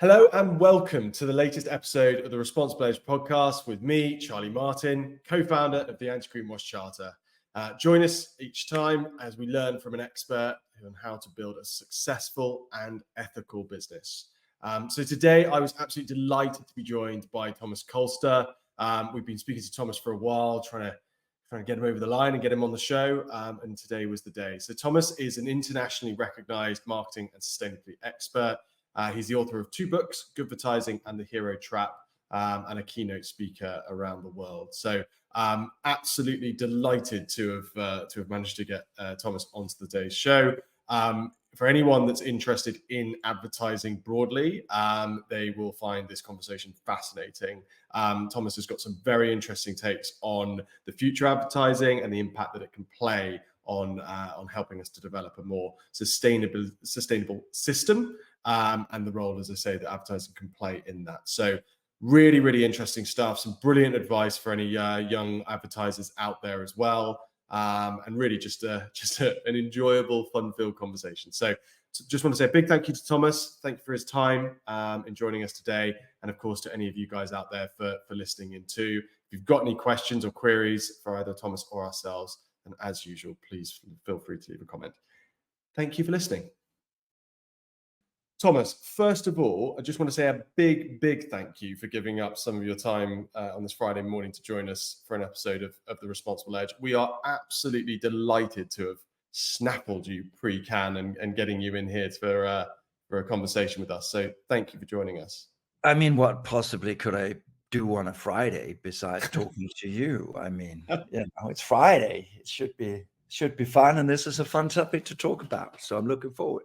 Hello and welcome to the latest episode of the Responsible Edge podcast with me, Charlie Martin, co-founder of the Anti-Greenwash Charter. Join us each time as we learn from an expert on how to build a successful and ethical business. So today I was absolutely delighted to be joined by Thomas Kolster. We've been speaking to Thomas for a while, trying to get him over the line and get him on the show. And today was the day. So Thomas is an internationally recognized marketing and sustainability expert. He's the author of 2 books, Goodvertising and the Hero Trap, and a keynote speaker around the world. So absolutely delighted to have managed to get Thomas onto today's show. For anyone that's interested in advertising broadly, they will find this conversation fascinating. Thomas has got some very interesting takes on the future advertising and the impact that it can play on helping us to develop a more sustainable system, and the role, as I say, that advertising can play in that. So really, really interesting stuff. Some brilliant advice for any young advertisers out there as well. And really just an enjoyable, fun-filled conversation. So just want to say a big thank you to Thomas. Thank you for his time in joining us today. And of course, to any of you guys out there for listening in too. If you've got any questions or queries for either Thomas or ourselves, and as usual, please feel free to leave a comment. Thank you for listening. Thomas, first of all, I just want to say a big thank you for giving up some of your time on this Friday morning to join us for an episode of The Responsible Edge. We are absolutely delighted to have snaffled you pre-can and getting you in here for a conversation with us. So thank you for joining us. I mean, what possibly could I do on a Friday besides talking to you? I mean, it's Friday. It should be fun, and this is a fun topic to talk about. So I'm looking forward.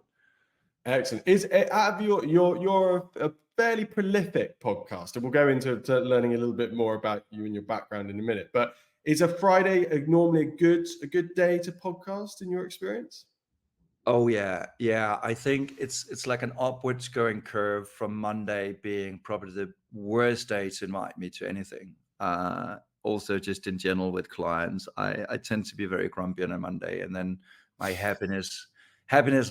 Excellent. Is out of you're a fairly prolific podcaster. We'll go into learning a little bit more about you and your background in a minute. But is a Friday normally a good day to podcast in your experience? Oh yeah. I think it's like an upwards going curve, from Monday being probably the worst day to invite me to anything. Also, just in general with clients, I tend to be very grumpy on a Monday, and then my happiness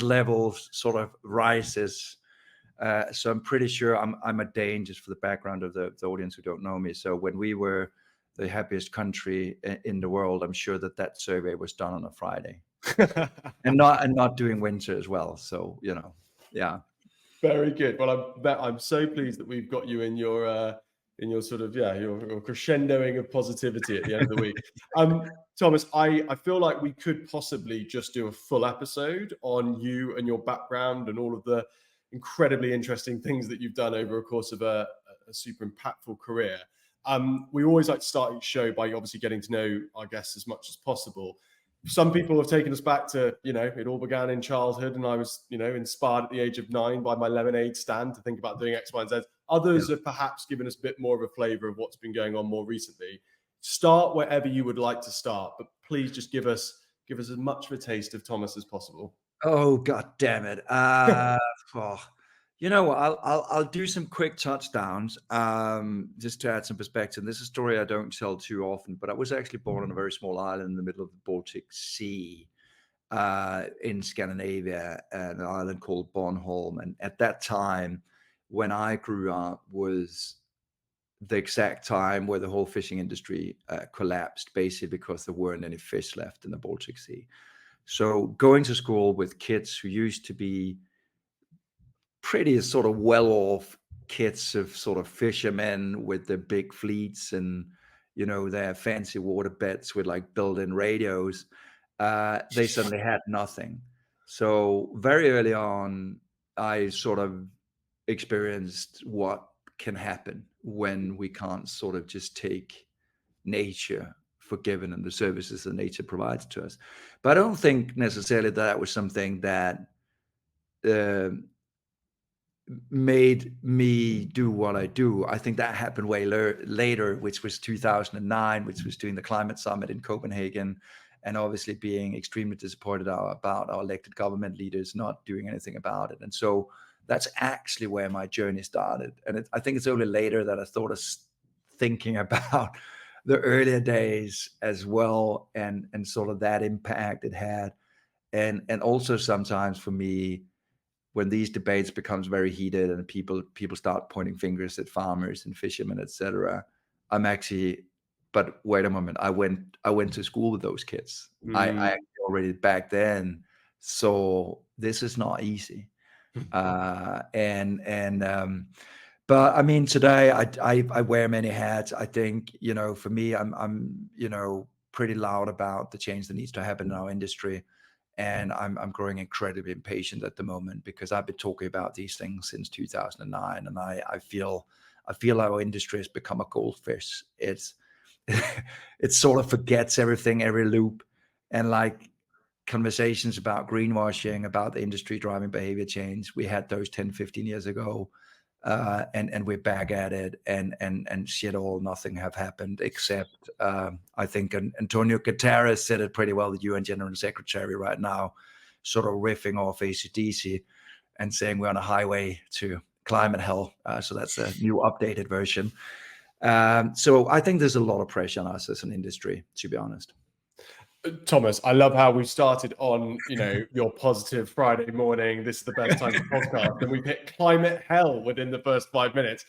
level sort of rises. So I'm pretty sure I'm a danger for the background of the audience who don't know me. So when we were the happiest country in the world, I'm sure that survey was done on a Friday, and not doing winter as well. So yeah. Very good. Well, I'm so pleased that we've got you in your sort of your crescendoing of positivity at the end of the week. Thomas, I feel like we could possibly just do a full episode on you and your background and all of the incredibly interesting things that you've done over a course of a super impactful career. We always like to start each show by obviously getting to know our guests as much as possible. Some people have taken us back to, it all began in childhood, and I was, inspired at the age of 9 by my lemonade stand to think about doing X, Y, and Z. Others have perhaps given us a bit more of a flavor of what's been going on more recently. Start wherever you would like to start, but please just give us as much of a taste of Thomas as possible. Oh, God damn it. I'll do some quick touchdowns, just to add some perspective. This is a story I don't tell too often, but I was actually born on a very small island in the middle of the Baltic Sea, in Scandinavia, an island called Bornholm. And at that time, when I grew up, was the exact time where the whole fishing industry collapsed, basically because there weren't any fish left in the Baltic Sea. So going to school with kids who used to be pretty sort of well-off kids of sort of fishermen with the big fleets and, their fancy water beds with like built-in radios, they suddenly had nothing. So very early on, I sort of experienced what can happen when we can't sort of just take nature for given and the services that nature provides to us. But I don't think necessarily that was something that made me do what I do. I think that happened way later, which was 2009, which was doing the climate summit in Copenhagen, and obviously being extremely disappointed about our elected government leaders not doing anything about it. And so that's actually where my journey started. And I think it's only later that I thought of thinking about the earlier days as well, and sort of that impact it had. And also sometimes for me, when these debates becomes very heated and people start pointing fingers at farmers and fishermen, etc., I'm actually, but wait a moment, I went to school with those kids. I Mm. actually already back then, so this is not easy. And but I mean, today I wear many hats. I think, for me, I'm pretty loud about the change that needs to happen in our industry, and I'm growing incredibly impatient at the moment because I've been talking about these things since 2009, and I feel our industry has become a goldfish. It sort of forgets everything, every loop, and like conversations about greenwashing, about the industry driving behavior change. We had those 10, 15 years ago. And we're back at it, and shit all nothing have happened except I think Antonio Guterres said it pretty well, the UN General Secretary right now, sort of riffing off AC/DC and saying we're on a highway to climate hell. So that's a new updated version. So I think there's a lot of pressure on us as an industry, to be honest. Thomas, I love how we started on, your positive Friday morning. This is the best time to podcast, and we've hit climate hell within the first 5 minutes.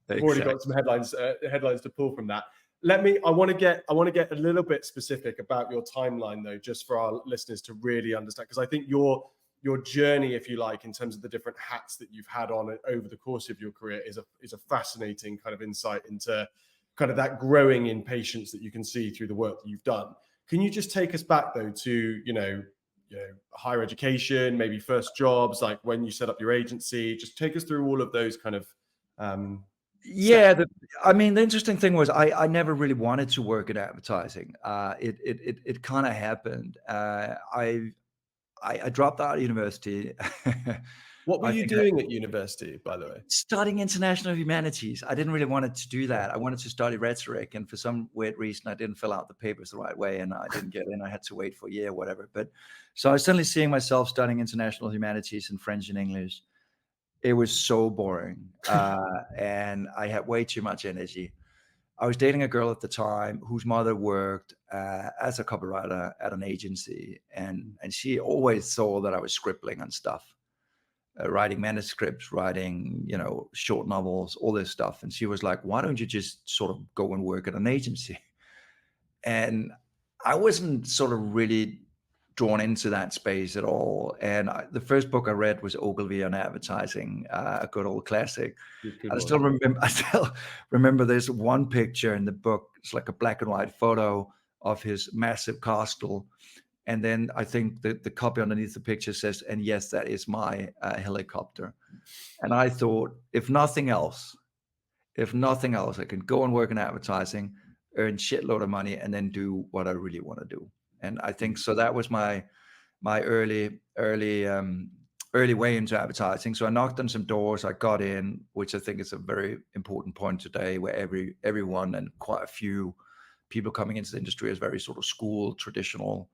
We've already got some headlines to pull from that. I want to get a little bit specific about your timeline, though, just for our listeners to really understand, because I think your journey, if you like, in terms of the different hats that you've had on over the course of your career, is a fascinating kind of insight into kind of that growing impatience that you can see through the work that you've done. Can you just take us back, though, to higher education, maybe first jobs, like when you set up your agency? Just take us through all of those kind of Yeah, the interesting thing was I never really wanted to work in advertising. It kind of happened. I dropped out of university. What were I you think doing at university, by the way? studying international humanities. I didn't really want to do that. I wanted to study rhetoric, and for some weird reason, I didn't fill out the papers the right way, and I didn't get in. I had to wait for a year, or whatever. But so I was suddenly seeing myself studying international humanities and French and English. It was so boring, and I had way too much energy. I was dating a girl at the time whose mother worked as a copywriter at an agency, and she always saw that I was scribbling on stuff. Writing manuscripts, writing, short novels, all this stuff. And she was like, why don't you just sort of go and work at an agency? And I wasn't sort of really drawn into that space at all. And the first book I read was Ogilvy on Advertising, a good old classic. Good I still remember there's one picture in the book. It's like a black and white photo of his massive castle. And then I think the copy underneath the picture says, and yes, that is my helicopter. And I thought, if nothing else, I can go and work in advertising, earn shitload of money, and then do what I really want to do. And I think so. That was my early way into advertising. So I knocked on some doors. I got in, which I think is a very important point today, where everyone and quite a few people coming into the industry is very sort of school traditional.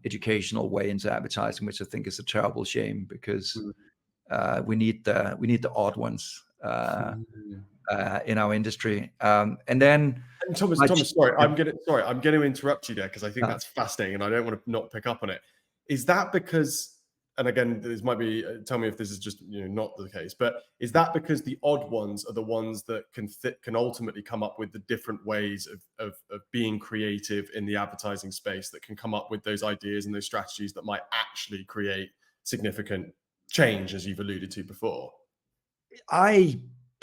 Educational way into advertising, which I think is a terrible shame, because we need the odd ones in our industry. And Thomas, sorry, I'm going to interrupt you there, because I think that's fascinating, and I don't want to not pick up on it. Is that because, and again, this might be, tell me if this is just not the case, but is that because the odd ones are the ones that can ultimately come up with the different ways of being creative in the advertising space, that can come up with those ideas and those strategies that might actually create significant change, as you've alluded to before?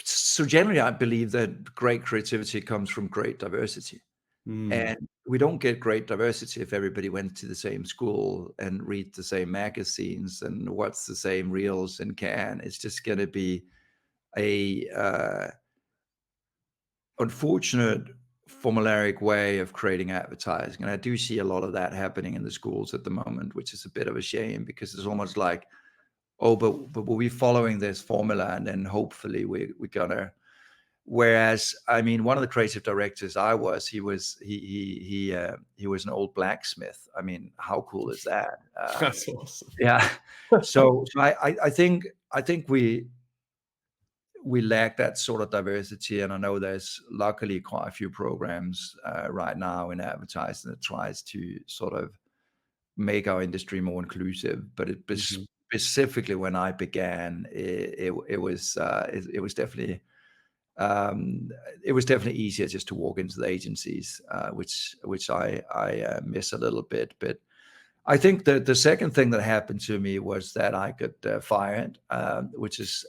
So generally, I believe that great creativity comes from great diversity. And we don't get great diversity if everybody went to the same school and read the same magazines and watch the same reels and can. It's just going to be a unfortunate formulaic way of creating advertising. And I do see a lot of that happening in the schools at the moment, which is a bit of a shame, because it's almost like, oh, but we're following this formula, and then hopefully we're gonna. Whereas, I mean, one of the creative directors he was an old blacksmith. I mean, how cool is that? That's awesome. Yeah. So I think we lack that sort of diversity, and I know there's luckily quite a few programs right now in advertising that tries to sort of make our industry more inclusive, but specifically when I began, it was definitely it was definitely easier just to walk into the agencies, which I miss a little bit. But I think the second thing that happened to me was that I got fired, which is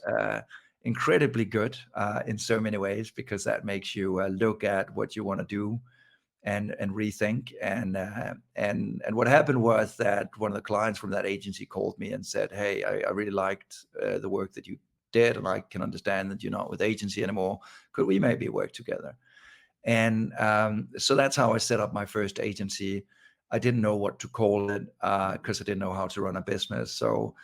incredibly good in so many ways, because that makes you look at what you want to do and rethink. And what happened was that one of the clients from that agency called me and said, "Hey, I really liked the work that you did, and I can understand that you're not with agency anymore. Could we maybe work together?" And so that's how I set up my first agency. I didn't know what to call it because I didn't know how to run a business. So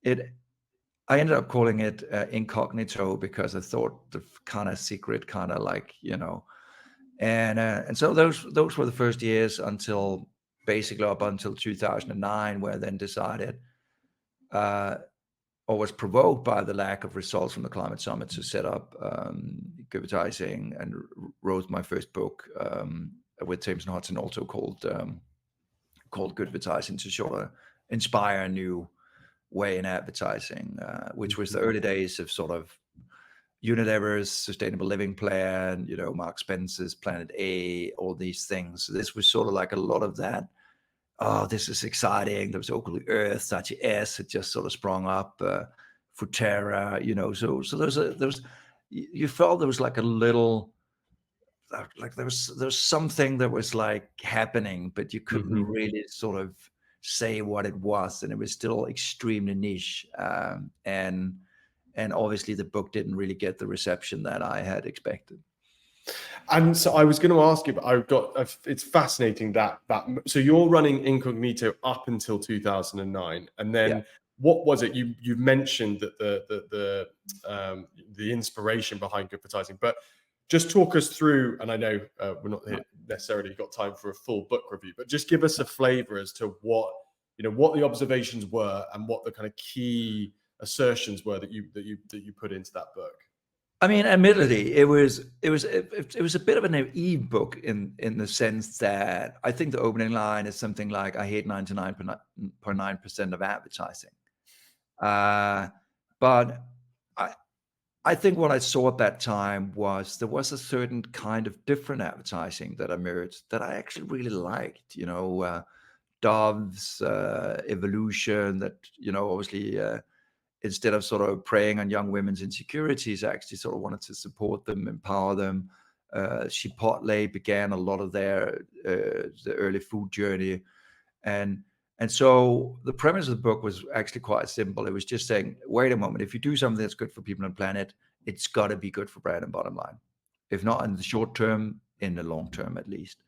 I ended up calling it Incognito, because I thought the kind of secret, kind of like, and so those were the first years until basically up until 2009, where I then decided, or was provoked by the lack of results from the climate summit, to set up Goodvertising, and wrote my first book with James and Hudson, also called Goodvertising, to sort of inspire a new way in advertising, which was the early days of sort of Unilever's Sustainable Living Plan, Mark Spencer's Planet A, all these things. So this was sort of like a lot of that. Oh, this is exciting. There was Oakley Earth, Saatchi S had just sort of sprung up, Futerra, So there was, you felt there was like a little, like there was something that was like happening, but you couldn't really sort of say what it was, and it was still extremely niche. And obviously the book didn't really get the reception that I had expected. And so I was going to ask you, but it's fascinating that so you're running Incognito up until 2009, and then what was it? You mentioned that the inspiration behind Goodvertising, but just talk us through. And I know we're not necessarily got time for a full book review, but just give us a flavor as to what the observations were, and what the kind of key assertions were that you put into that book. I mean, admittedly, it was a bit of a naive book in the sense that I think the opening line is something like, "I hate 99.9% of advertising," but I think what I saw at that time was there was a certain kind of different advertising that emerged that I actually really liked. Dove's evolution, that obviously. Instead of sort of preying on young women's insecurities, I actually sort of wanted to support them, empower them. Chipotle began a lot of the early food journey. And so the premise of the book was actually quite simple. It was just saying, wait a moment, if you do something that's good for people on the planet, it's got to be good for brand and bottom line. If not in the short term, in the long term at least.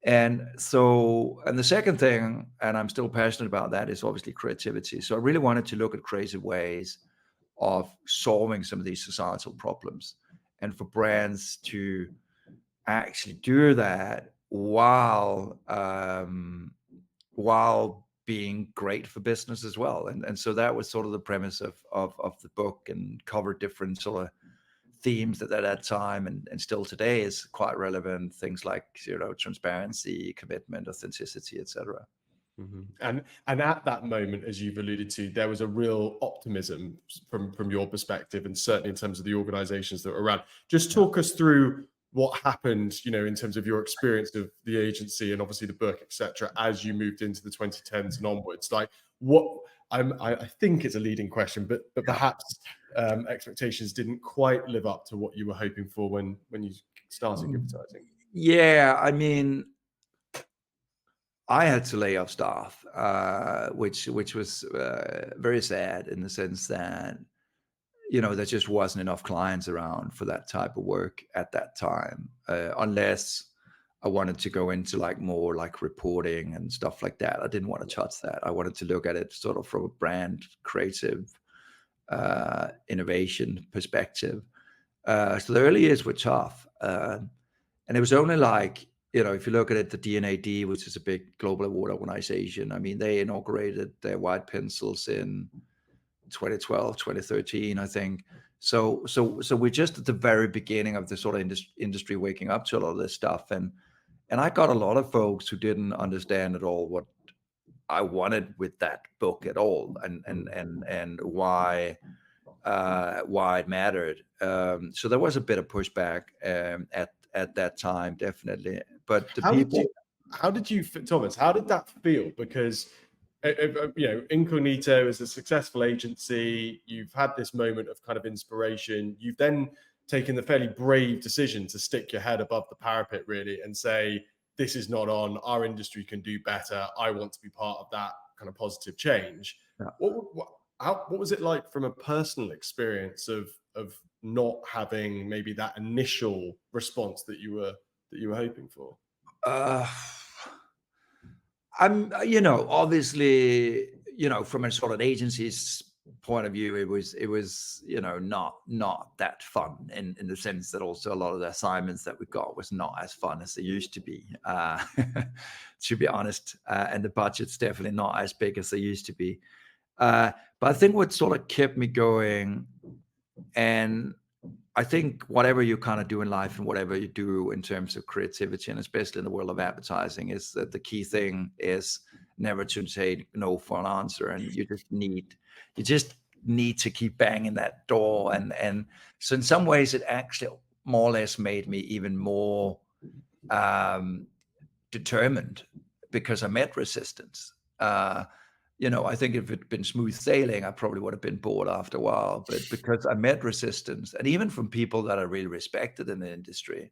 And the second thing, and I'm still passionate about that, is obviously creativity. So I really wanted to look at creative ways of solving some of these societal problems, and for brands to actually do that while being great for business as well. And so that was sort of the premise of the book, and covered different sort of themes at that time and still today is quite relevant. Things like transparency, commitment, authenticity, etc. And at that moment, as you've alluded to, there was a real optimism from your perspective, and certainly in terms of the organizations that were around. Just talk us through what happened, in terms of your experience of the agency and obviously the book, etc., as you moved into the 2010s and onwards. Like, what I think it's a leading question, but perhaps expectations didn't quite live up to what you were hoping for when you started Goodvertising. Yeah, I mean, I had to lay off staff, which was very sad, in the sense that there just wasn't enough clients around for that type of work at that time, unless I wanted to go into more like reporting and stuff like that. I didn't want to touch that. I wanted to look at it sort of from a brand creative innovation perspective. So the early years were tough, and it was only if you look at it, the D&AD, which is a big global award organization, I mean, they inaugurated their white pencils in 2012, 2013, I think. So we're just at the very beginning of the sort of industry waking up to a lot of this stuff. And I got a lot of folks who didn't understand at all what I wanted with that book at all, and why it mattered. So there was a bit of pushback at that time, definitely. But the How did people, you, Thomas, how did that feel? Because, Incognito is a successful agency. You've had this moment of kind of inspiration. You've then taken the fairly brave decision to stick your head above the parapet, really, and say, this is not on, our industry can do better. I want to be part of that kind of positive change. Yeah. What was it like from a personal experience of not having maybe that initial response that you were hoping for? uh, obviously, from a sort of agency's point of view, it was, not that fun in the sense that also a lot of the assignments that we got was not as fun as they used to be, to be honest. And the budget's definitely not as big as they used to be. But I think what sort of kept me going, and I think whatever you kind of do in life and whatever you do in terms of creativity, and especially in the world of advertising, is that the key thing is never to say no for an answer, and you just need to keep banging that door. And so in some ways, it actually more or less made me even more determined, because I met resistance. I think if it'd been smooth sailing, I probably would have been bored after a while. But because I met resistance, and even from people that I really respected in the industry,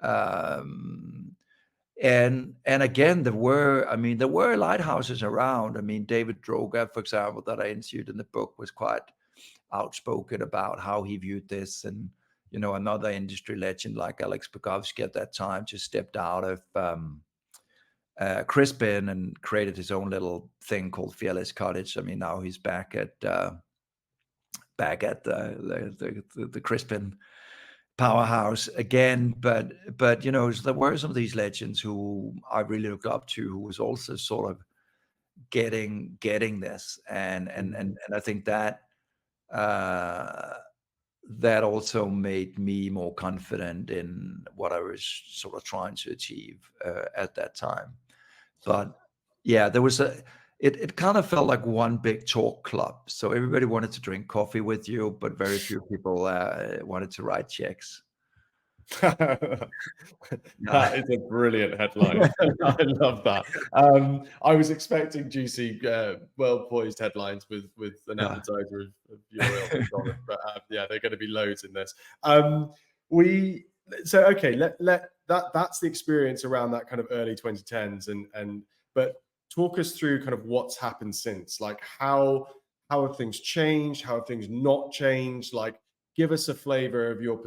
um, and again, there were lighthouses around. I mean, David Droga, for example, that I interviewed in the book, was quite outspoken about how he viewed this, and another industry legend like Alex Bogowski at that time just stepped out of Crispin and created his own little thing called Fearless Cottage. I mean, now he's back at the Crispin powerhouse again. But there were some of these legends who I really looked up to, who was also sort of getting this, and I think that that also made me more confident in what I was sort of trying to achieve at that time. But yeah, there was it kind of felt like one big talk club. So everybody wanted to drink coffee with you, but very few people wanted to write checks. That is a brilliant headline. I love that. I was expecting juicy, well-poised headlines with an Yeah. appetizer of your ilk, Thomas, but yeah, they're going to be loads in this. Okay, that's the experience around that kind of early 2010s, but talk us through kind of what's happened since. Like how have things changed? How have things not changed? Like, give us a flavor of your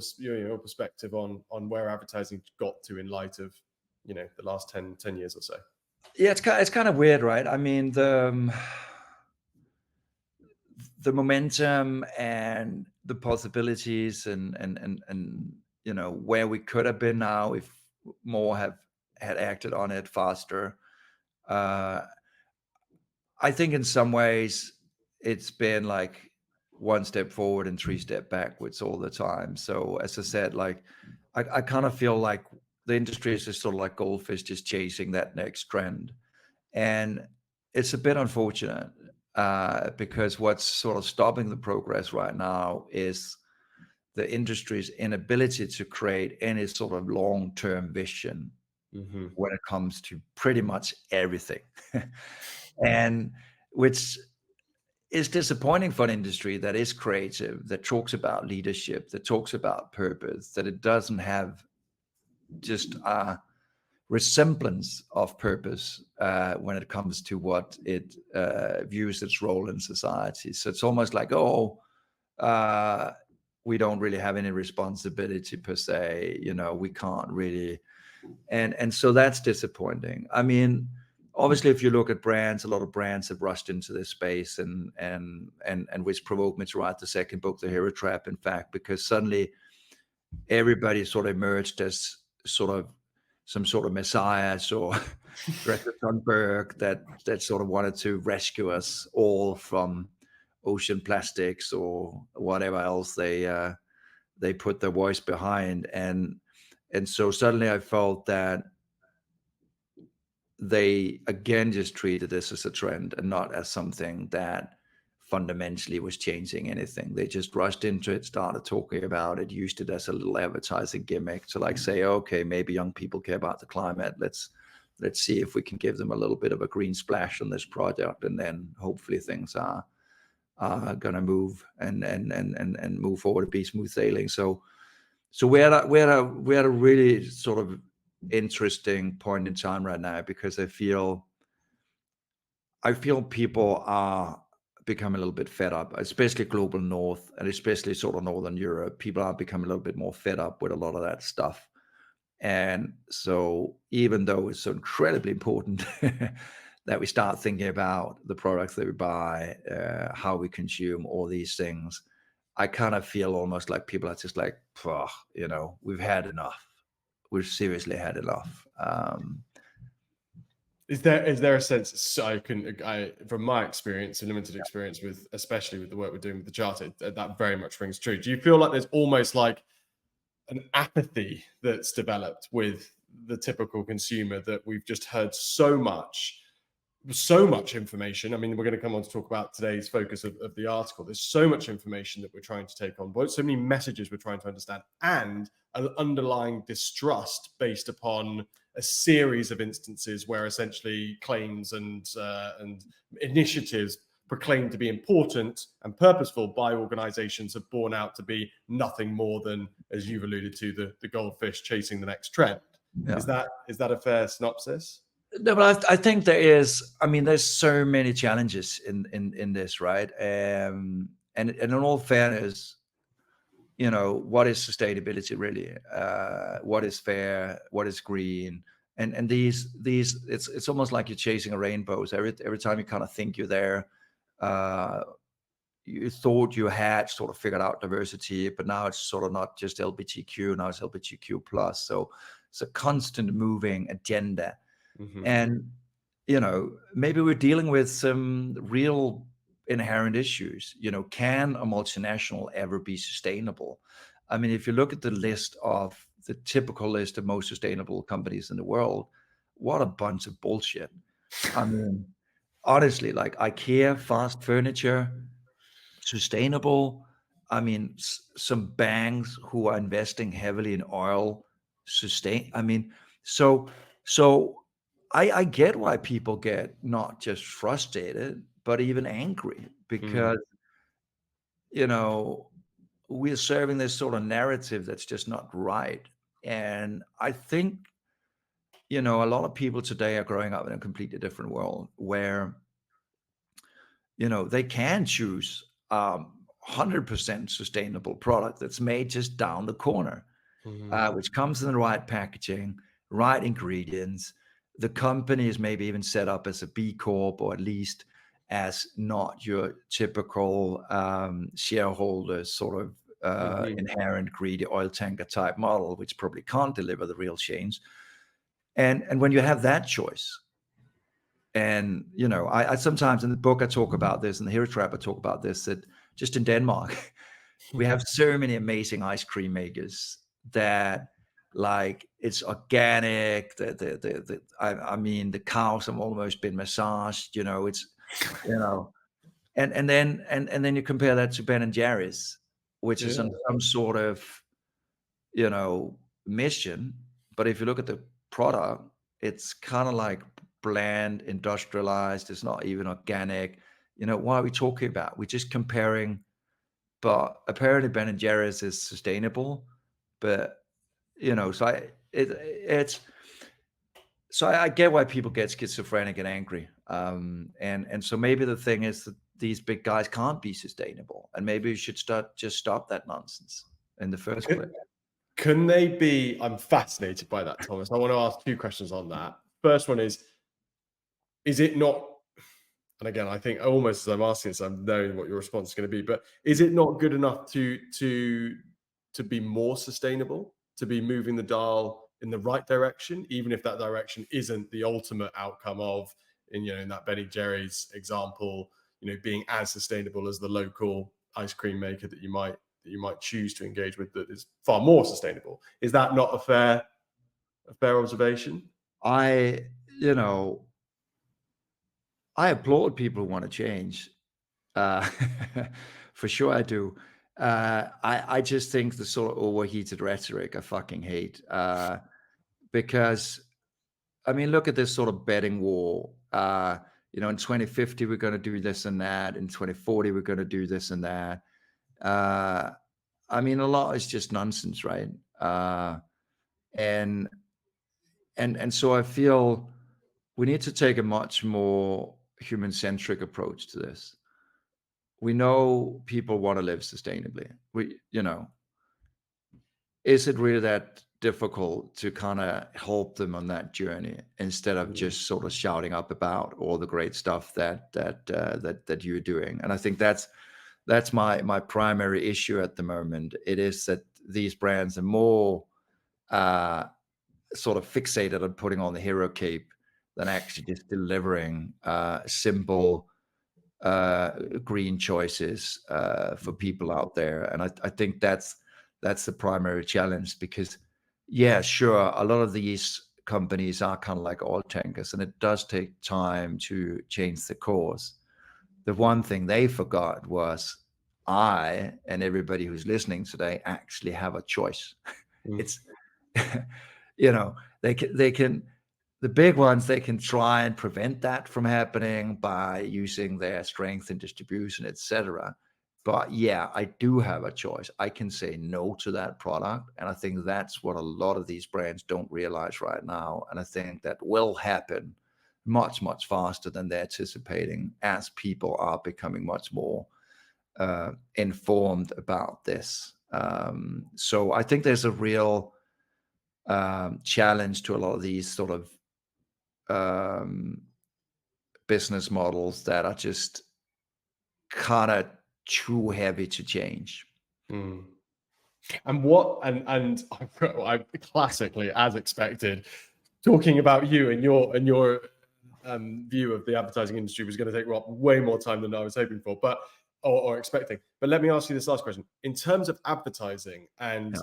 perspective on where advertising got to in light of the last 10 years or so. Yeah, it's kind of weird, right? I mean, the momentum and the possibilities, and where we could have been now if more had acted on it faster. I think in some ways it's been like one step forward and three step backwards all the time. So as I said, like I kind of feel like the industry is just sort of like goldfish, just chasing that next trend. And it's a bit unfortunate, because what's sort of stopping the progress right now is the industry's inability to create any sort of long-term vision when it comes to pretty much everything. And which is disappointing for an industry that is creative, that talks about leadership, that talks about purpose, that it doesn't have just a resemblance of purpose when it comes to what it views its role in society. So it's almost like, we don't really have any responsibility per se. We can't really, and so that's disappointing. I mean, obviously, if you look at brands, a lot of brands have rushed into this space, and which provoked me to write the second book, The Hero Trap, in fact, because suddenly everybody sort of emerged as sort of some sort of messiahs or Greta Thunberg that sort of wanted to rescue us all from ocean plastics or whatever else they put their voice behind. And so suddenly I felt that they again just treated this as a trend and not as something that fundamentally was changing anything. They just rushed into it, started talking about it, used it as a little advertising gimmick to like say, okay, maybe young people care about the climate. Let's see if we can give them a little bit of a green splash on this project, and then hopefully things are gonna move and move forward and be smooth sailing. So we're at a really sort of interesting point in time right now, because I feel people are becoming a little bit fed up, especially global north and especially sort of Northern Europe. People are becoming a little bit more fed up with a lot of that stuff. And so even though it's so incredibly important that we start thinking about the products that we buy, how we consume all these things, I kind of feel almost like people are just like, we've had enough. We've seriously had enough. Is there a sense, so from my experience and limited experience with, especially with the work we're doing with the charter, that very much rings true. Do you feel like there's almost like an apathy that's developed with the typical consumer, that we've just heard so much information? I mean, we're going to come on to talk about today's focus of the article. There's so much information that we're trying to take on board, so many messages we're trying to understand, and an underlying distrust based upon a series of instances where essentially claims and initiatives proclaimed to be important and purposeful by organizations have borne out to be nothing more than, as you've alluded to, the goldfish chasing the next trend. Yeah. Is that a fair synopsis? No, but I think there is. I mean, there's so many challenges in this, right? And in all fairness, what is sustainability really? What is fair? What is green? And these it's almost like you're chasing a rainbow. So every time you kind of think you're there, you thought you had sort of figured out diversity, but now it's sort of not just LGBTQ, now it's LGBTQ plus. So it's a constant moving agenda. Mm-hmm. And, maybe we're dealing with some real inherent issues. Can a multinational ever be sustainable? I mean, if you look at the typical list of most sustainable companies in the world, what a bunch of bullshit. I mean, honestly, like IKEA, fast furniture, sustainable. I mean, some banks who are investing heavily in oil, I mean, so I get why people get not just frustrated, but even angry, because we're serving this sort of narrative that's just not right. And I think a lot of people today are growing up in a completely different world where they can choose 100% sustainable product that's made just down the corner, which comes in the right packaging, right ingredients. The company is maybe even set up as a B Corp, or at least as not your typical shareholder sort of inherent greedy oil tanker type model, which probably can't deliver the real change. And when you have that choice, and I sometimes in the book I talk about this, and the Hero Trap I talk about this, that just in Denmark we have so many amazing ice cream makers that, like, it's organic. I mean, the cows have almost been massaged. It's and then you compare that to Ben and Jerry's, which is on some sort of mission. But if you look at the product, it's kind of like bland, industrialized. It's not even organic. What are we talking about? We're just comparing. But apparently Ben and Jerry's is sustainable. But so I get why people get schizophrenic and angry. And so maybe the thing is that these big guys can't be sustainable, and maybe we should stop that nonsense in the first place. Can they be? I'm fascinated by that, Thomas. I want to ask two questions on that. First one is it not? And again, I think almost as I'm asking this, I'm knowing what your response is going to be. But is it not good enough to be more sustainable, to be moving the dial in the right direction, even if that direction isn't the ultimate outcome of, in that Ben and Jerry's example, being as sustainable as the local ice cream maker that you might choose to engage with, that is far more sustainable? Is that not a fair observation? you know, I applaud people who want to change. Uh, for sure, I do. I just think the sort of overheated rhetoric I fucking hate. Because I mean, look at this sort of betting war. In 2050 we're going to do this and that. In 2040 we're going to do this and that. Uh, I mean, a lot is just nonsense, right? And so I feel we need to take a much more human-centric approach to this. We know people want to live sustainably. Is it really that difficult to kind of help them on that journey instead of just sort of shouting up about all the great stuff that you're doing? And I think that's my primary issue at the moment. It is that these brands are more sort of fixated on putting on the hero cape than actually just delivering simple green choices for people out there. And I think that's the primary challenge, because yeah, sure, a lot of these companies are kind of like oil tankers, and it does take time to change the course. The one thing they forgot was I and everybody who's listening today actually have a choice. It's they can the big ones, they can try and prevent that from happening by using their strength in distribution, etc. But yeah, I do have a choice. I can say no to that product. And I think that's what a lot of these brands don't realize right now. And I think that will happen much, much faster than they're anticipating, as people are becoming much more informed about this. So I think there's a real challenge to a lot of these sort of business models that are just kind of too heavy to change. Mm. And what and I classically, as expected, talking about you and your view of the advertising industry was going to take Rob way more time than I was hoping for, but or expecting. But let me ask you this last question: in terms of advertising, and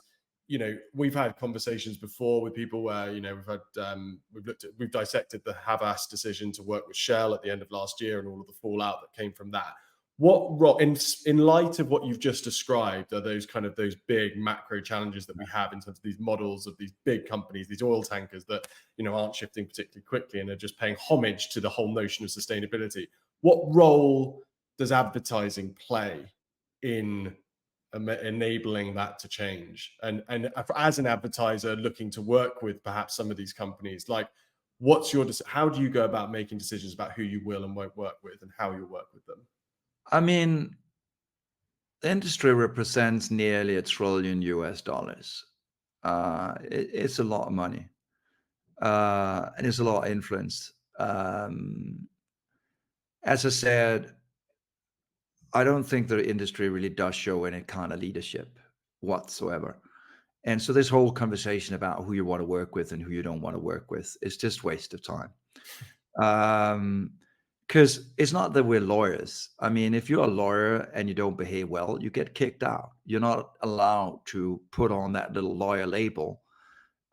Yeah. we've had conversations before with people where we've dissected the Havas decision to work with Shell at the end of last year and all of the fallout that came from that. What role, in light of what you've just described, are those big macro challenges that we have in terms of these models of these big companies, these oil tankers that aren't shifting particularly quickly and are just paying homage to the whole notion of sustainability? What role does advertising play in enabling that to change? And as an advertiser looking to work with perhaps some of these companies, like, how do you go about making decisions about who you will and won't work with and how you'll work with them? I mean, the industry represents nearly $1 trillion US. It's a lot of money, and it's a lot of influence. As I said, I don't think the industry really does show any kind of leadership whatsoever. And so this whole conversation about who you want to work with and who you don't want to work with is just waste of time. Because it's not that we're lawyers. I mean, if you're a lawyer and you don't behave well, you get kicked out. You're not allowed to put on that little lawyer label.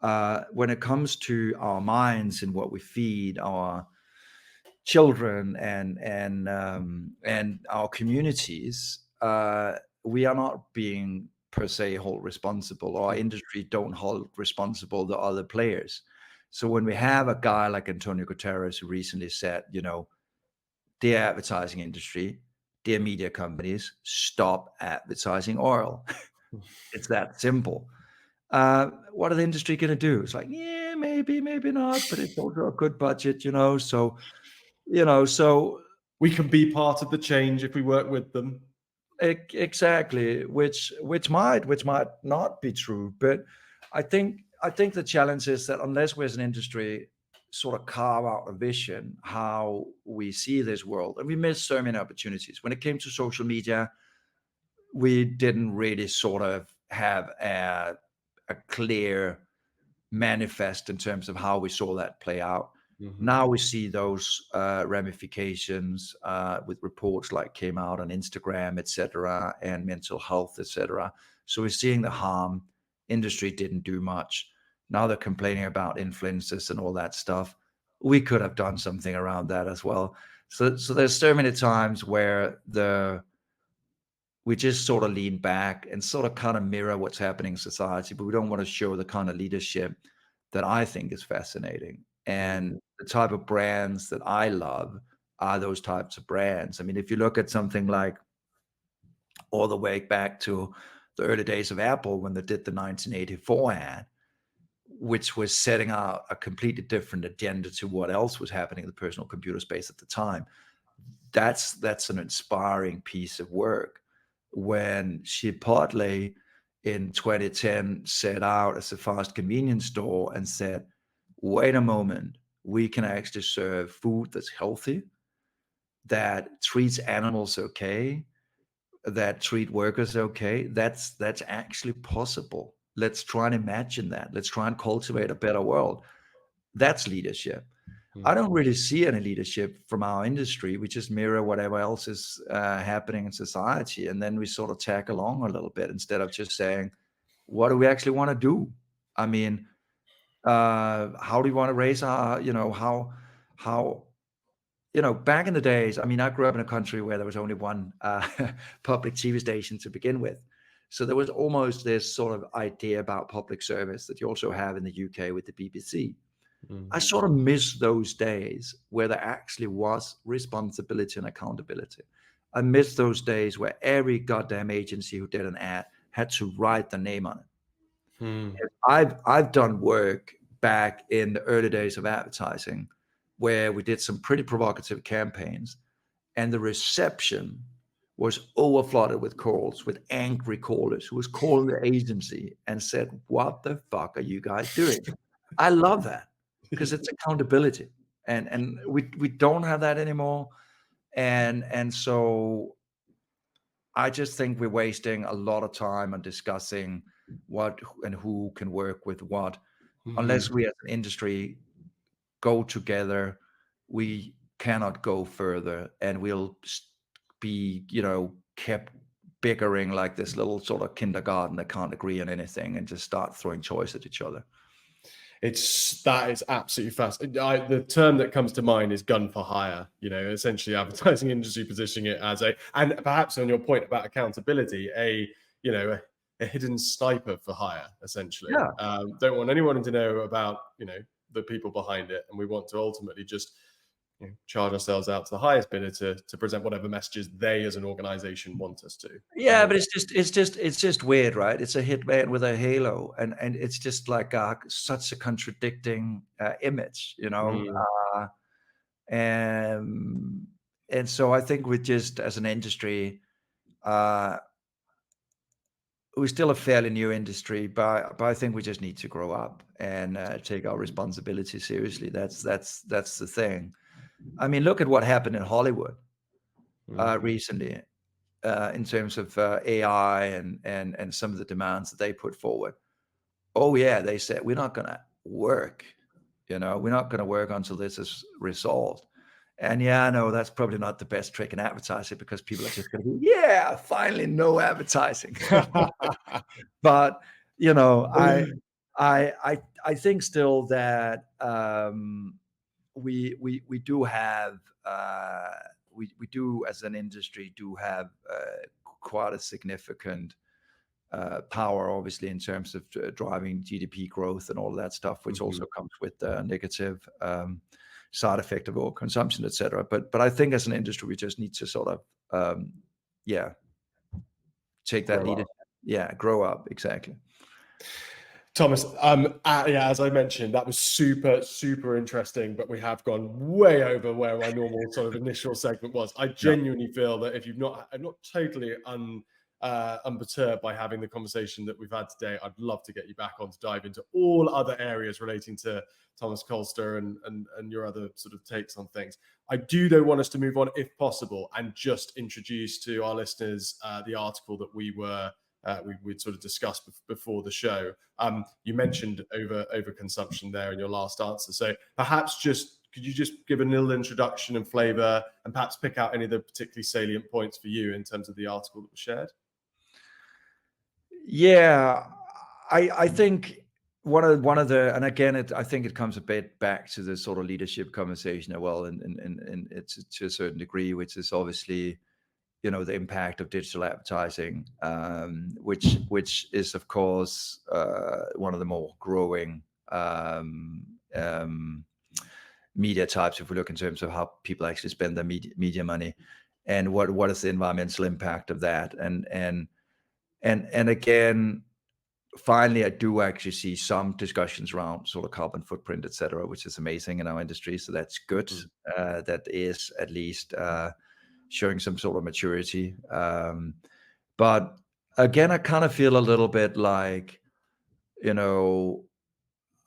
When it comes to our minds and what we feed our children and our communities, we are not being per se held responsible, or our industry don't hold responsible the other players. So when we have a guy like Antonio Guterres who recently said, dear advertising industry, dear media companies, stop advertising oil. It's that simple. What are the industry going to do? It's like, yeah, maybe not, but it's also a good budget, So, so we can be part of the change if we work with them. Exactly, which might not be true, but I think the challenge is that unless we as an industry sort of carve out a vision how we see this world, and we missed so many opportunities when it came to social media. We didn't really sort of have a clear manifest in terms of how we saw that play out. Mm-hmm. Now we see those ramifications with reports like came out on Instagram, etc., and mental health, etc. So we're seeing the harm. Industry didn't do much. Now they're complaining about influencers and all that stuff. we could have done something around that as well. So there's so many times where we just sort of lean back and sort of kind of mirror what's happening in society, but we don't want to show the kind of leadership that I think is fascinating. And the type of brands that I love are those types of brands. I mean, if you look at something like all the way back to the early days of Apple when they did the 1984 ad, which was setting out a completely different agenda to what else was happening in the personal computer space at the time. That's an inspiring piece of work. When Chipotle in 2010 set out as a fast convenience store and said, wait a moment, we can actually serve food that's healthy, that treats animals okay, that treat workers okay. That's actually possible. Let's try and imagine that. Let's try and cultivate a better world. That's leadership. I don't really see any leadership from our industry. We just mirror whatever else is happening in society, and then we sort of tag along a little bit instead of just saying, "What do we actually want to do?" I mean, how do we want to raise our, how back in the days, I mean, I grew up in a country where there was only one public TV station to begin with. So there was almost this sort of idea about public service that you also have in the UK with the BBC. I sort of miss those days where there actually was responsibility and accountability. I miss those days where every goddamn agency who did an ad had to write their name on it. I've done work back in the early days of advertising where we did some pretty provocative campaigns, and the reception was overflooded with calls, with angry callers who was calling the agency and said, "What the fuck are you guys doing?" I love that because it's accountability, and we don't have that anymore, and so I just think we're wasting a lot of time on discussing what and who can work with what, unless we as an industry go together, we cannot go further, and we'll be, kept bickering like this little sort of kindergarten that can't agree on anything and just start throwing toys at each other. That is absolutely fascinating. The term that comes to mind is gun for hire. Essentially, advertising industry positioning it as and perhaps on your point about accountability, a hidden sniper for hire. Essentially, Yeah. Don't want anyone to know about the people behind it, and we want to ultimately just charge ourselves out to the highest bidder to present whatever messages they as an organization want us to. Yeah, but it's just weird, right? It's a hitman with a halo, and it's just like such a contradicting image, and so I think we just as an industry, we're still a fairly new industry, but I think we just need to grow up and take our responsibility seriously. That's the thing. I mean, look at what happened in Hollywood recently. In terms of AI and some of the demands that they put forward. Oh yeah, they said we're not going to work. We're not going to work until this is resolved. And yeah, I know that's probably not the best trick in advertising because people are just going to be, yeah, finally no advertising. But I think still that we do have we do as an industry do have quite a significant power, obviously, in terms of driving GDP growth and all of that stuff, which also comes with negative side effect of overconsumption, etc. But I think as an industry, we just need to sort of take that leadership. Yeah, grow up, exactly. Thomas, as I mentioned, that was super, super interesting, but we have gone way over where my normal sort of initial segment was. I genuinely feel that if I'm not totally unperturbed by having the conversation that we've had today, I'd love to get you back on to dive into all other areas relating to Thomas Kolster and your other sort of takes on things. I do, though, want us to move on, if possible, and just introduce to our listeners the article that we'd sort of discussed before the show. You mentioned overconsumption there in your last answer. So perhaps could you just give a little introduction and flavor and perhaps pick out any of the particularly salient points for you in terms of the article that was shared? Yeah, I think one of the, and again, I think it comes a bit back to the sort of leadership conversation as well, and it's to a certain degree, which is obviously, the impact of digital advertising, which is of course one of the more growing media types, if we look in terms of how people actually spend their media money, and what is the environmental impact of that, and again, finally, I do actually see some discussions around sort of carbon footprint, et cetera, which is amazing in our industry. So that's good. Mm. That is at least showing some sort of maturity. But again, I kind of feel a little bit like,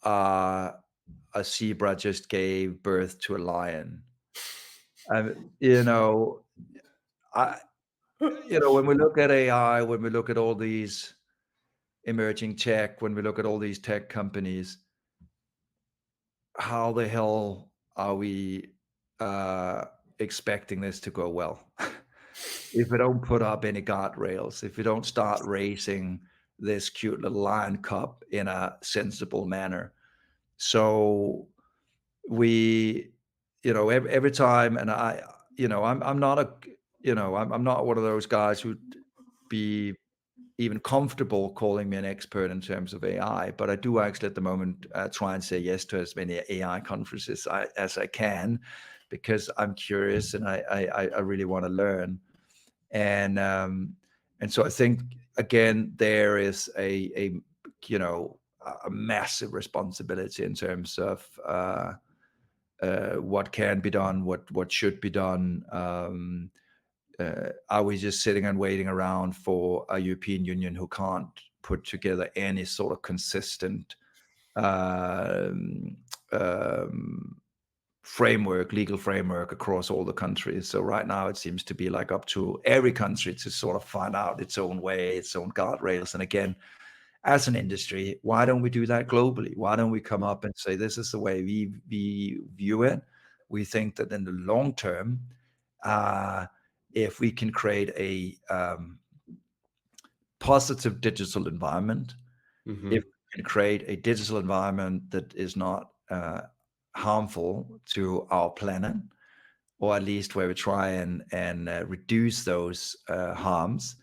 uh, a zebra just gave birth to a lion. Um, you know, I, when we look at AI, when we look at all these emerging tech, when we look at all these tech companies, how the hell are we expecting this to go well? If we don't put up any guardrails, if we don't start raising this cute little lion cub in a sensible manner. So we, every time, and I'm not I'm not one of those guys who'd be even comfortable calling me an expert in terms of AI, but I do actually at the moment try and say yes to as many AI conferences as I can, because I'm curious and I really want to learn. And so I think again there is a massive responsibility in terms of what can be done, what should be done. Are we just sitting and waiting around for a European Union who can't put together any sort of consistent um, um, legal framework across all the countries? So right now it seems to be like up to every country to sort of find out its own way, its own guardrails. And again, as an industry, why don't we do that globally? Why don't we come up and say, this is the way we view it? We think that in the long term, uh, if we can create a positive digital environment, Mm-hmm. if we can create a digital environment that is not harmful to our planet, or at least where we try and reduce those harms,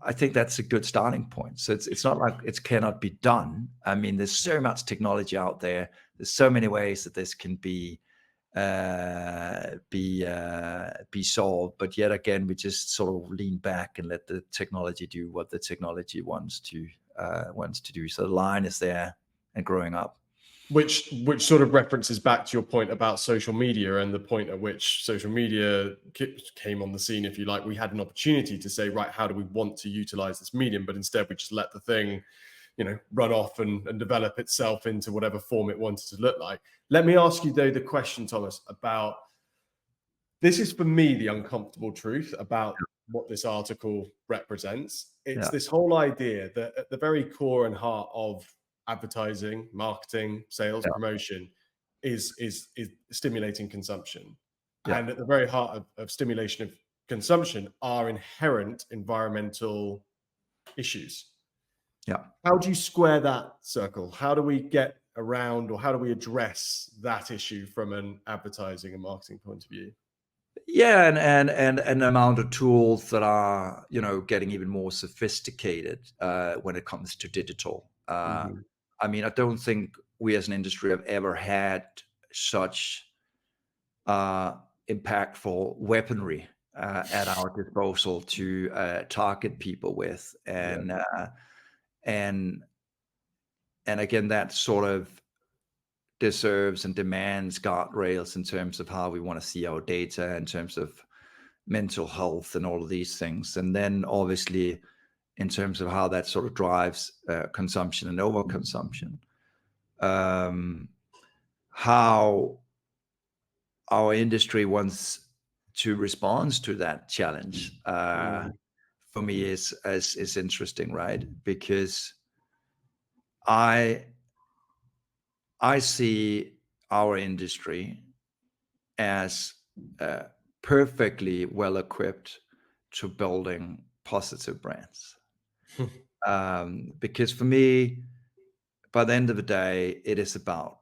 I think that's a good starting point. So it's not like it cannot be done. I mean, there's so much technology out there. There's so many ways that this can be solved. But yet again, we just sort of lean back and let the technology do what the technology wants to do. So the line is there and growing up. Which sort of references back to your point about social media and the point at which social media came on the scene, if you like. We had an opportunity to say, right, how do we want to utilize this medium? But instead we just let the thing, run off and develop itself into whatever form it wanted to look like. Let me ask you though the question, Thomas, about, this is for me the uncomfortable truth about what this article represents. It's Yeah, this whole idea that at the very core and heart of advertising, marketing, sales, yeah, promotion is stimulating consumption. yeah, And at the very heart of stimulation of consumption are inherent environmental issues. yeah. How do you square that circle? How do we get around, or how do we address that issue from an advertising and marketing point of view? Yeah, and an amount of tools that are getting even more sophisticated when it comes to digital. Mm-hmm. I mean, I don't think we as an industry have ever had such uh, impactful weaponry at our disposal to target people with, Yeah. and and again, that sort of deserves and demands guardrails in terms of how we want to see our data, in terms of mental health and all of these things. And then obviously in terms of how that sort of drives consumption and overconsumption, how our industry wants to respond to that challenge, Mm. for me is interesting, right? Because I I see our industry as perfectly well equipped to building positive brands. Because for me, by the end of the day, it is about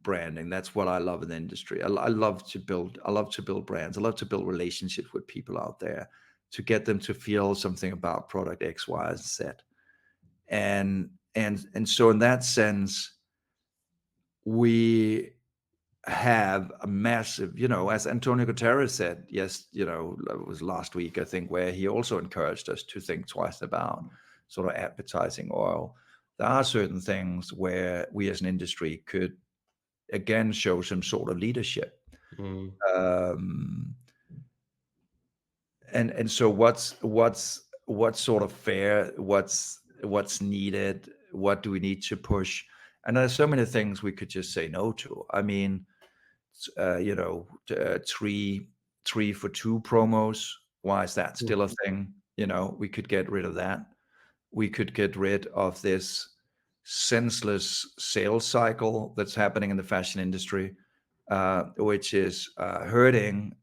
branding. That's what I love in the industry. I love to build. I love to build brands. I love to build relationships with people out there to get them to feel something about product X, Y, and Z. And so in that sense, we have a massive, as Antonio Guterres said, yes, it was last week, I think, where he also encouraged us to think twice about sort of advertising oil. There are certain things where we as an industry could again show some sort of leadership. Mm. Um, and so what's sort of fair, what's needed, what do we need to push? And there's so many things we could just say no to. I mean, three for two promos. Why is that still a thing? We could get rid of that. We could get rid of this senseless sales cycle that's happening in the fashion industry, which is hurting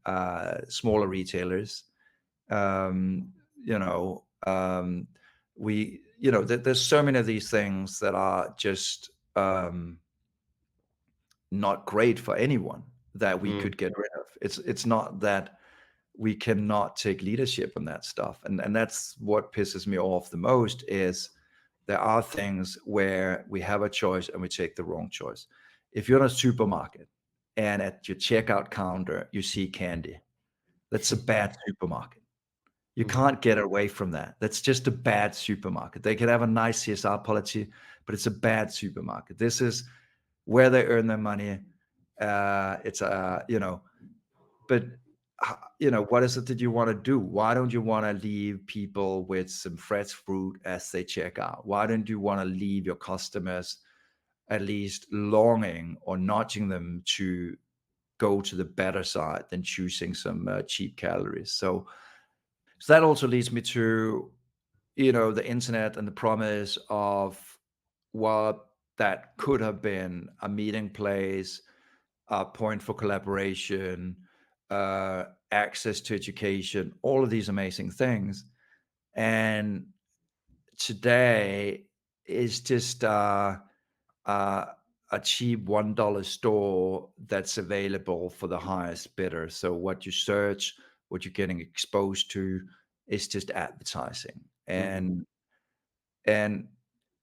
smaller retailers. Um, you know, um, there's so many of these things that are just not great for anyone that we Mm. could get rid of. It's not that we cannot take leadership on that stuff, and that's what pisses me off the most. Is there are things where we have a choice and we take the wrong choice. If you're in a supermarket and at your checkout counter you see candy, that's a bad supermarket. You Mm. can't get away from that. That's just a bad supermarket. They could have a nice CSR policy, but it's a bad supermarket. This is where they earn their money. It's but what is it that you want to do? Why don't you want to leave people with some fresh fruit as they check out? Why don't you want to leave your customers at least longing or nudging them to go to the better side than choosing some cheap calories? So that also leads me to the internet and the promise of what that could have been a meeting place, a point for collaboration, access to education, all of these amazing things. And today is just uh, a cheap $1 store that's available for the highest bidder. So what you search, what you're getting exposed to, is just advertising. Mm. And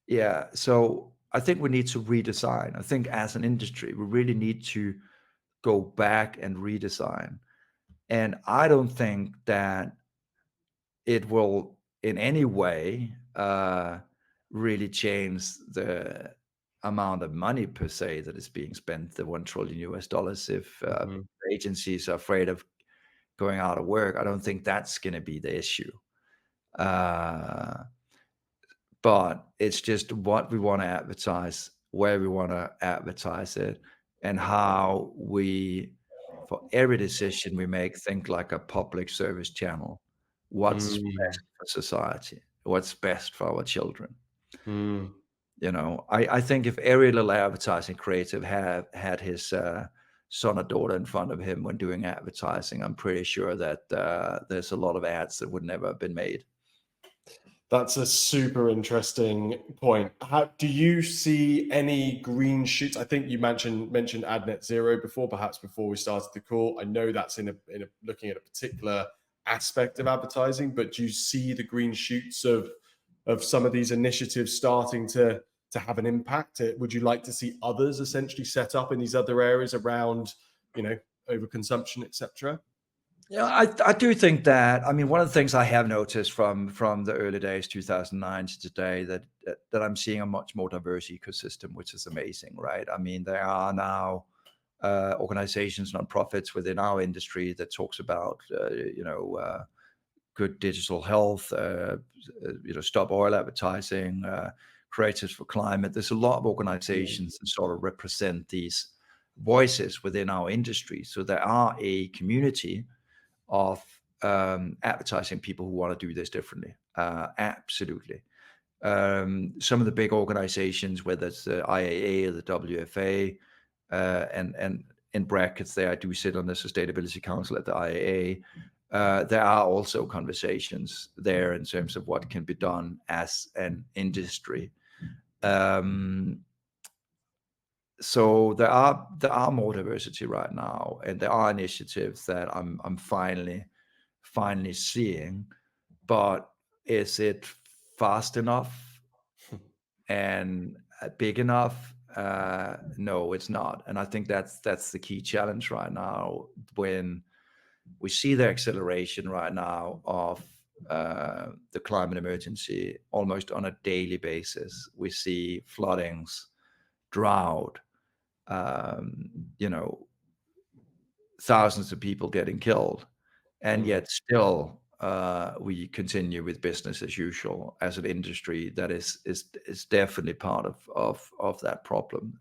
yeah, so I think we need to redesign. I think as an industry, we really need to go back and redesign. And I don't think that it will in any way really change the amount of money per se that is being spent, the $1 trillion if Mhm. agencies are afraid of going out of work. I don't think that's going to be the issue. Uh, but it's just what we want to advertise, where we want to advertise it, and how we, for every decision we make, think like a public service channel. What's Mm. best for society? What's best for our children? Mm. I think if every little advertising creative had his son or daughter in front of him when doing advertising, I'm pretty sure that there's a lot of ads that would never have been made. That's a super interesting point. How do you see any green shoots? I think you mentioned AdNet Zero before, perhaps before we started the call. I know that's in a looking at a particular aspect of advertising, but do you see the green shoots of some of these initiatives starting to have an impact? Would you like to see others essentially set up in these other areas around, overconsumption, etc.? Yeah, I do think that. I mean, one of the things I have noticed from the early days, 2009 to today, that I'm seeing a much more diverse ecosystem, which is amazing, right? I mean, there are now organizations, nonprofits within our industry that talks about, good digital health, stop oil advertising, creatives for climate. There's a lot of organizations that sort of represent these voices within our industry. So there are a community of advertising people who want to do this differently. Absolutely. Some of the big organizations, whether it's the IAA or the WFA, and in brackets there, I do sit on the Sustainability Council at the IAA. There are also conversations there in terms of what can be done as an industry. Um, so there are more diversity right now, and there are initiatives that I'm finally seeing, but is it fast enough and big enough? No, it's not. And I think that's the key challenge right now, when we see the acceleration right now of the climate emergency almost on a daily basis. We see floodings, drought, you know, thousands of people getting killed, and yet still we continue with business as usual as an industry that is definitely part of that problem.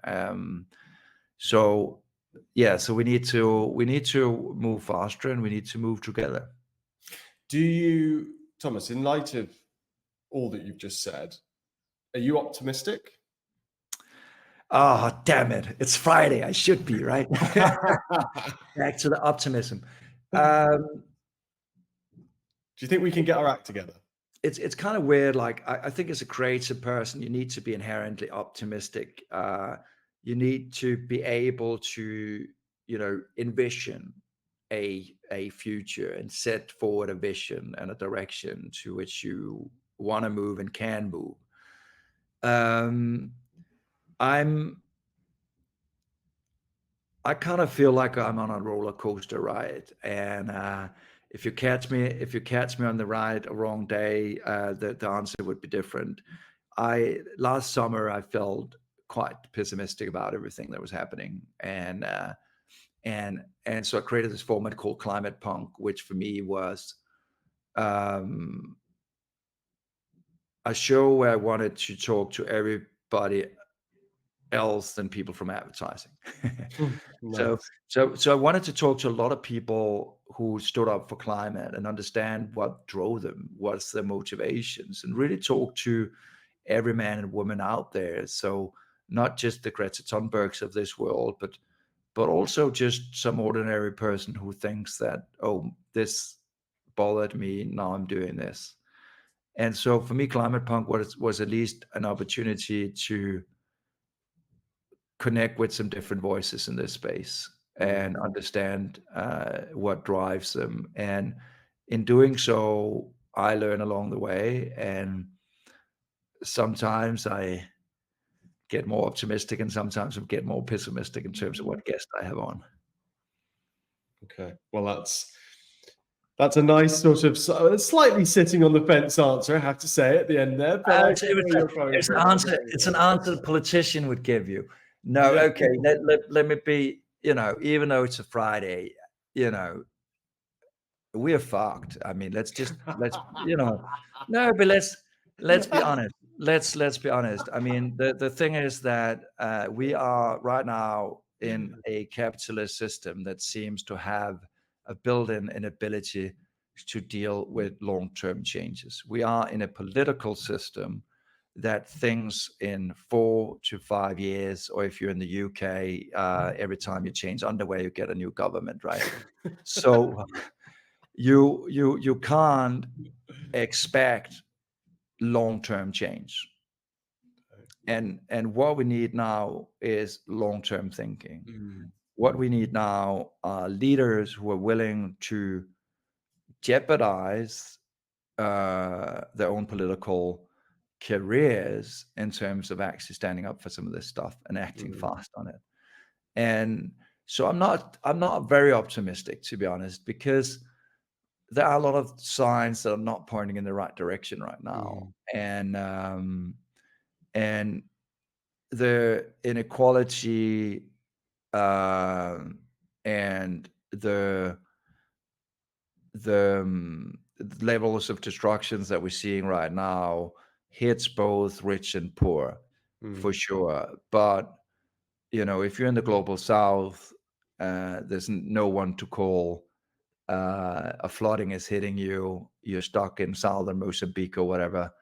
So yeah, so we need to move faster, and we need to move together. Do you, Thomas, in light of all that you've just said, are you optimistic? Oh, damn it. It's Friday. I should be, right? Back to the optimism. Do you think we can get our act together? It's kind of weird. Like, I think as a creative person, you need to be inherently optimistic. You need to be able to, envision a future and set forward a vision and a direction to which you want to move and can move. I kind of feel like I'm on a roller coaster ride, and if you catch me on the right or wrong day, the answer would be different. Last summer I felt quite pessimistic about everything that was happening, and so I created this format called Climate Punk, which for me was um, a show where I wanted to talk to everybody else than people from advertising. So, Nice. so I wanted to talk to a lot of people who stood up for climate and understand what drove them, what's their motivations, and really talk to every man and woman out there. So not just the Greta Thunbergs of this world, but also just some ordinary person who thinks that, oh, this bothered me, now I'm doing this. And so for me, Climate Punk was at least an opportunity to connect with some different voices in this space and understand what drives them. And in doing so, I learn along the way. And sometimes I get more optimistic, and sometimes I get more pessimistic in terms of what guest I have on. Okay. Well, that's a nice sort of slightly sitting on the fence answer, I have to say, at the end there. But I see where you're coming It's an from. answer. It's an answer the politician would give you. No, Yeah. okay. Let me be. Even though it's a Friday, we're fucked. I mean, no, but let's be honest. Let's be honest. I mean, the thing is that we are right now in a capitalist system that seems to have a built-in inability to deal with long-term changes. We are in a political system that thinks in 4 to 5 years, or if you're in the UK, every time you change underwear, you get a new government, right? So you can't expect long-term change, and what we need now is long-term thinking. What we need now are leaders who are willing to jeopardize their own political careers in terms of actually standing up for some of this stuff and acting fast on it. And so I'm not very optimistic, to be honest, because there are a lot of signs that are not pointing in the right direction right now, and the inequality and the levels of destructions that we're seeing right now hits both rich and poor, for sure. But if you're in the global south, there's no one to call. A flooding is hitting you, you're stuck in southern Mozambique or whatever.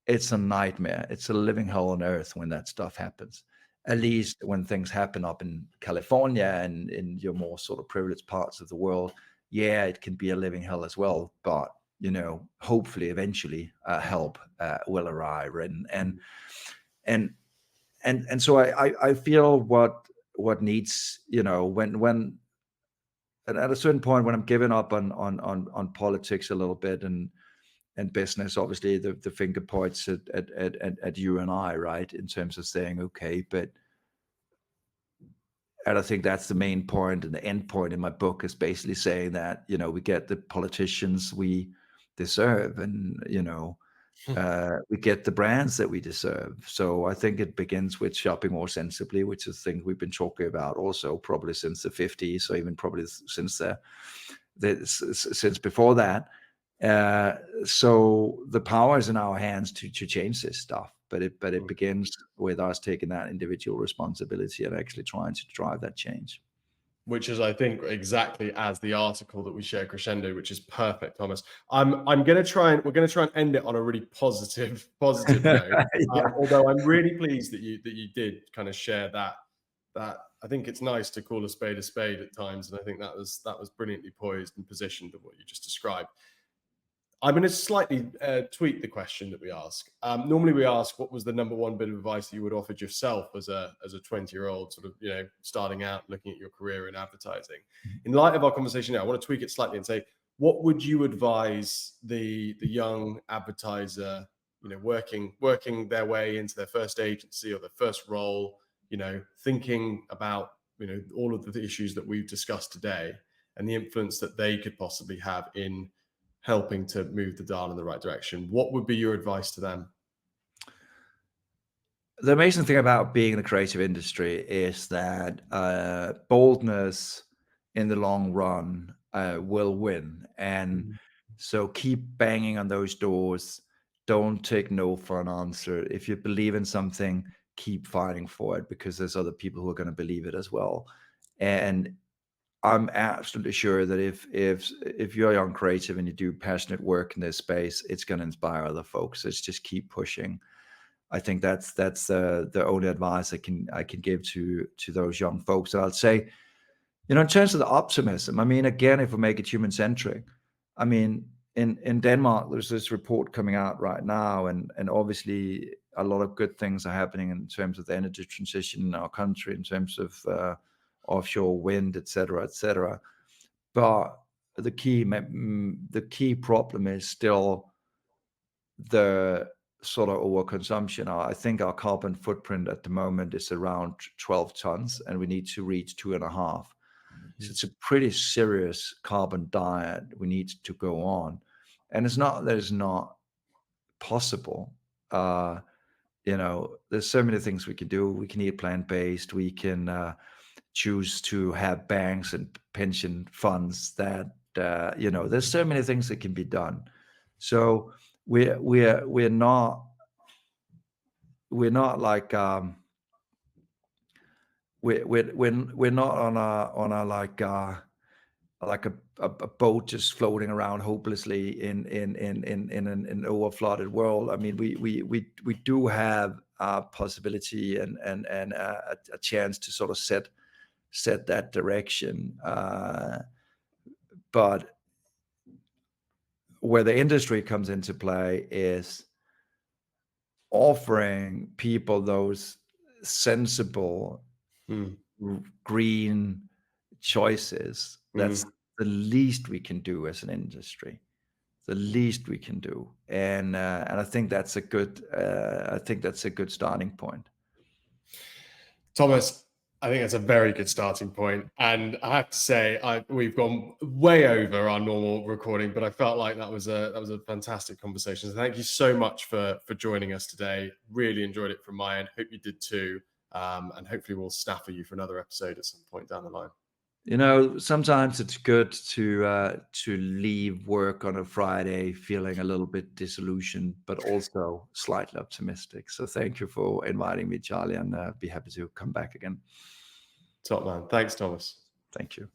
It's a nightmare. It's a living hell on earth when that stuff happens. At least when things happen up in California and in your more sort of privileged parts of the world, yeah, it can be a living hell as well. But hopefully, eventually, help will arrive, and and so I feel what needs, when at a certain point when I'm giving up on politics a little bit and business, obviously the finger points at you and I, right, in terms of saying okay, and I think that's the main point, and the end point in my book is basically saying that we get the politicians we deserve, and we get the brands that we deserve. So I think it begins with shopping more sensibly, which is a thing we've been talking about also probably since the 50s, or even probably since since before that. So the power is in our hands to change this stuff, but it begins with us taking that individual responsibility and actually trying to drive that change. Which is, I think, exactly as the article that we share, Crescendo, which is perfect, Thomas. We're going to try and end it on a really positive note. Yeah. Although I'm really pleased that you did kind of share that. I think it's nice to call a spade at times, and I think that was brilliantly poised and positioned of what you just described. I'm going to slightly tweak the question that we ask. Normally we ask, what was the number one bit of advice that you would offer yourself as a 20-year-old sort of, starting out, looking at your career in advertising? In light of our conversation now, I want to tweak it slightly and say, what would you advise the young advertiser, working their way into their first agency or their first role, thinking about, all of the issues that we've discussed today and the influence that they could possibly have in helping to move the dial in the right direction? What would be your advice to them? The amazing thing about being in the creative industry is that boldness in the long run will win. And so keep banging on those doors. Don't take no for an answer. If you believe in something, keep fighting for it, because there's other people who are going to believe it as well. And I'm absolutely sure that if you're a young creative and you do passionate work in this space, it's going to inspire other folks. It's just keep pushing. I think that's the only advice I can give to those young folks. I'd say, in terms of the optimism, I mean, again, if we make it human centric, I mean, in Denmark, there's this report coming out right now, and obviously a lot of good things are happening in terms of the energy transition in our country, in terms of offshore wind, et cetera. But the key problem is still the sort of overconsumption. I think our carbon footprint at the moment is around 12 tons, and we need to reach 2.5. So it's a pretty serious carbon diet we need to go on, and it's not that it's not possible. There's so many things we can do. We can eat plant-based. We can choose to have banks and pension funds that there's so many things that can be done. So we're not like we're not on a like a boat just floating around hopelessly in an overflooded world. I mean, we do have a possibility and a chance to sort of set that direction. But where the industry comes into play is offering people those sensible green choices. That's the least we can do as an industry. The least we can do, and I think that's a good. I think that's a good starting point. Thomas, I think that's a very good starting point. And I have to say, we've gone way over our normal recording, but I felt like that was a fantastic conversation. So thank you so much for joining us today. Really enjoyed it from my end. Hope you did too. And hopefully we'll snaffle you for another episode at some point down the line. Sometimes it's good to leave work on a Friday feeling a little bit disillusioned, but also slightly optimistic. So thank you for inviting me, Charlie, and be happy to come back again. Top man. Thanks, Thomas. Thank you.